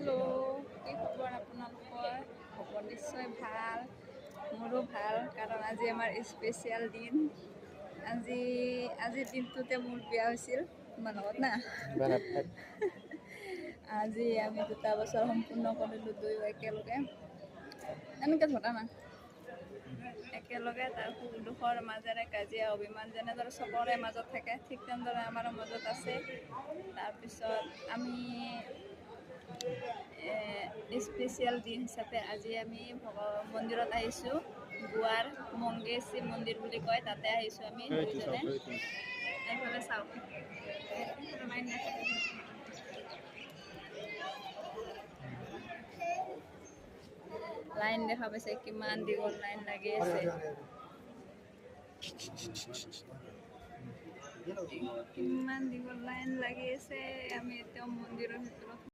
Hello', কি খবৰ আপোনালোকৰ? খবৰ নিশ্চয় ভাল, মোৰো ভাল, কাৰণ আজি আমাৰ স্পেচিয়েল দিন। আজিৰ দিনটোতে মোৰ বিয়া হৈছিল তোমাৰ লগত না। আজি আমি 2টা বছৰ সম্পূৰ্ণ কৰিলোঁ দুয়ো একেলগে। এনেকৈ ধৰা না একেলগে তাৰ সুখ দুখৰ মাজেৰে কাজিয়া অভিমান যেনেদৰে চবৰে মাজত থাকে, ঠিক তেনেদৰে আমাৰো মাজত আছে। তাৰপিছত আমি স্পেচিয়েল দিন হিচাপে আজি আমি মন্দিৰত আহিছোঁ। গোৱাৰ মংগেশী মন্দিৰ বুলি কয়, তাতে আহিছোঁ আমি দুইজনে। এইফালে চাওক, লাইন দেখা পাইছে, কিমান দীঘল লাইন লাগি আছে। কিমান দীঘল লাইন লাগি আছে। আমি এতিয়াও মন্দিৰৰ ভিতৰত